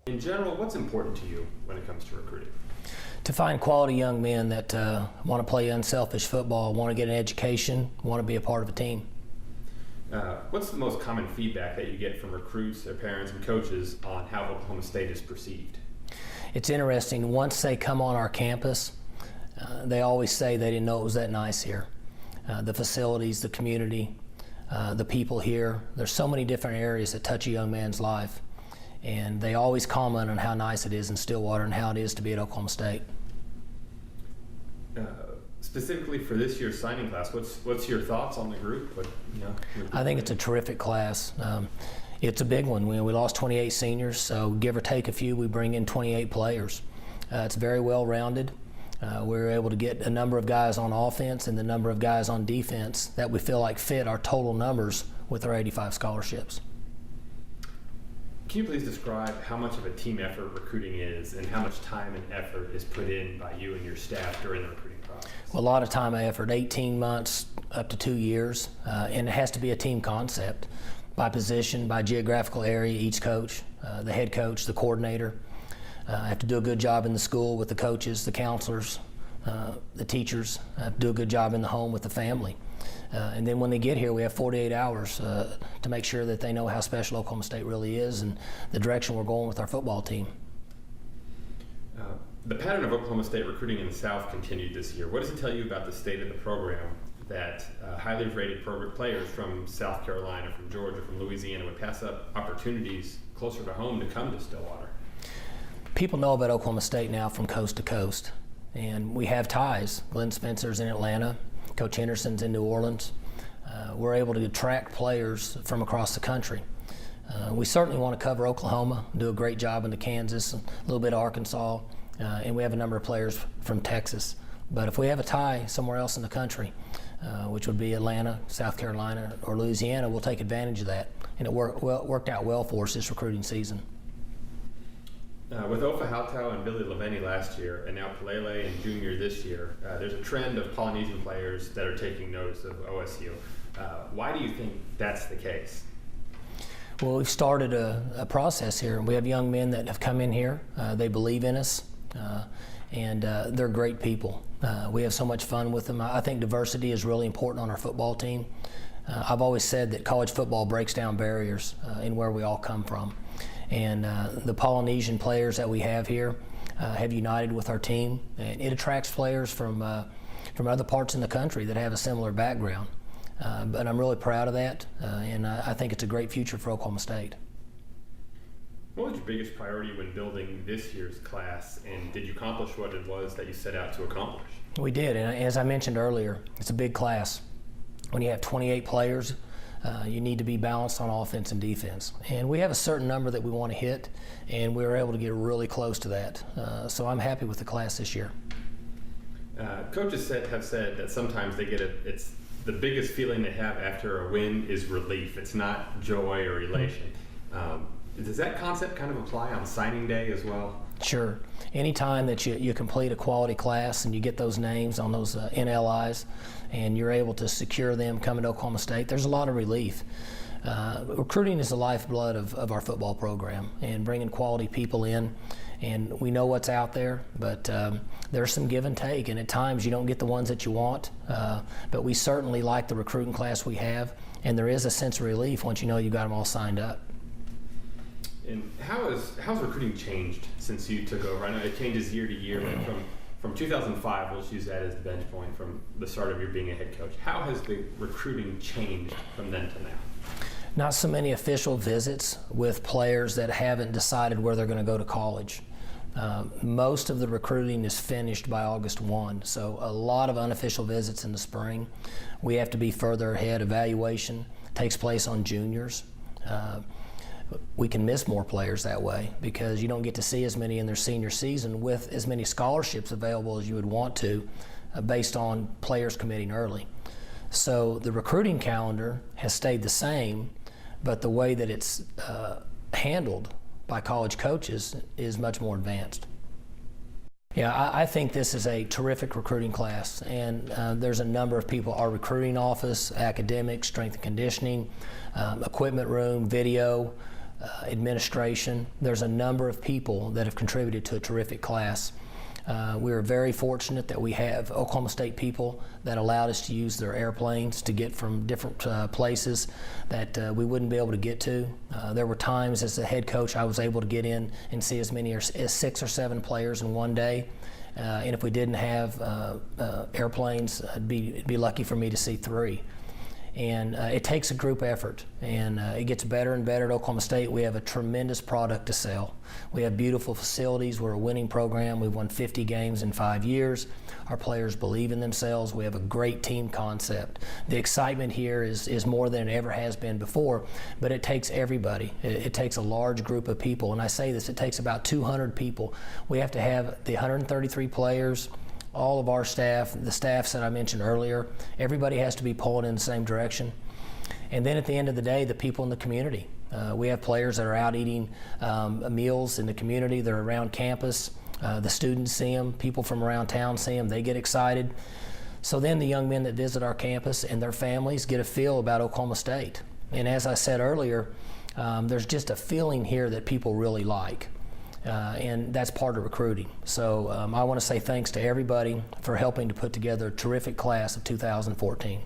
In general, what's important to you when it comes to recruiting? To find quality young men that want to play unselfish football, want to get an education, want to be a part of a team. What's the most common feedback that you get from recruits, their parents, and coaches on how Oklahoma State is perceived? It's interesting. Once they come on our campus, they always say they didn't know it was that nice here. The facilities, the community, the people here. There's so many different areas that touch a young man's life. And they always comment on how nice it is in Stillwater and how it is to be at Oklahoma State. Specifically for this year's signing class, what's your thoughts on the group? I think it's a terrific class. It's a big one. We lost 28 seniors, so give or take a few, we bring in 28 players. It's very well-rounded. We were able to get a number of guys on offense and the number of guys on defense that we feel like fit our total numbers with our 85 scholarships. Can you please describe how much of a team effort recruiting is and how much time and effort is put in by you and your staff during the recruiting process? Well, a lot of time and effort, 18 months up to 2 years, and it has to be a team concept by position, by geographical area, each coach, the head coach, the coordinator. Have to do a good job in the school with the coaches, the counselors, the teachers, have to do a good job in the home with the family. And then when they get here, we have 48 hours to make sure that they know how special Oklahoma State really is and the direction we're going with our football team. The pattern of Oklahoma State recruiting in the South continued this year. What does it tell you about the state of the program that highly rated players from South Carolina, from Georgia, from Louisiana would pass up opportunities closer to home to come to Stillwater? People know about Oklahoma State now from coast to coast, and we have ties. Glenn Spencer's in Atlanta. Coach Henderson's in New Orleans. We're able to attract players from across the country. We certainly want to cover Oklahoma, do a great job into Kansas, a little bit of Arkansas, and we have a number of players from Texas. But if we have a tie somewhere else in the country, which would be Atlanta, South Carolina, or Louisiana, we'll take advantage of that. And it worked out well for us this recruiting season. With Ofa Hautau and Billy Leveni last year, and now Palele and Junior this year, there's a trend of Polynesian players that are taking notice of OSU. Why do you think that's the case? Well, we've started a process here. We have young men that have come in here. They believe in us, and they're great people. We have so much fun with them. I think diversity is really important on our football team. I've always said that college football breaks down barriers in where we all come from. And the Polynesian players that we have here have united with our team, and it attracts players from other parts in the country that have a similar background. But I'm really proud of that, and I think it's a great future for Oklahoma State. What was your biggest priority when building this year's class, and did you accomplish what it was that you set out to accomplish? We did, and as I mentioned earlier, it's a big class. When you have 28 players, you need to be balanced on offense and defense. And we have a certain number that we want to hit, and we were able to get really close to that. So I'm happy with the class this year. Coaches have said that sometimes they get it's the biggest feeling they have after a win is relief. It's not joy or elation. Does that concept kind of apply on signing day as well? Sure. Anytime that you complete a quality class and you get those names on those NLIs and you're able to secure them coming to Oklahoma State, there's a lot of relief. Recruiting is the lifeblood of our football program, and bringing quality people in. And we know what's out there, but there's some give and take, and at times you don't get the ones that you want. But we certainly like the recruiting class we have, and there is a sense of relief once you know you got them all signed up. And how's recruiting changed since you took over? I know it changes year to year, like from 2005, let's use that as the bench point, from the start of your being a head coach. How has the recruiting changed from then to now? Not so many official visits with players that haven't decided where they're going to go to college. Most of the recruiting is finished by August 1, so a lot of unofficial visits in the spring. We have to be further ahead. Evaluation takes place on juniors. We can miss more players that way because you don't get to see as many in their senior season with as many scholarships available as you would want to based on players committing early. So the recruiting calendar has stayed the same, but the way that it's handled by college coaches is much more advanced. Yeah, I think this is a terrific recruiting class, and there's a number of people, our recruiting office, academics, strength and conditioning, equipment room, video, administration. There's a number of people that have contributed to a terrific class. We are very fortunate that we have Oklahoma State people that allowed us to use their airplanes to get from different places that we wouldn't be able to get to. There were times as the head coach I was able to get in and see as many as 6 or 7 players in one day. And if we didn't have airplanes, it'd be lucky for me to see 3. And it takes a group effort, and it gets better and better at Oklahoma State. We have a tremendous product to sell. We have beautiful facilities. We're a winning program. We've won 50 games in 5 years. Our players believe in themselves. We have a great team concept. The excitement here is more than it ever has been before, but it takes everybody. It takes a large group of people, and I say this, it takes about 200 people. We have to have the 133 players, all of our staff, the staffs that I mentioned earlier. Everybody has to be pulling in the same direction. And then at the end of the day, the people in the community. We have players that are out eating meals in the community. They're around campus. The students see them. People from around town see them. They get excited. So then the young men that visit our campus and their families get a feel about Oklahoma State. And as I said earlier, there's just a feeling here that people really like. And that's part of recruiting. So I want to say thanks to everybody for helping to put together a terrific class of 2014.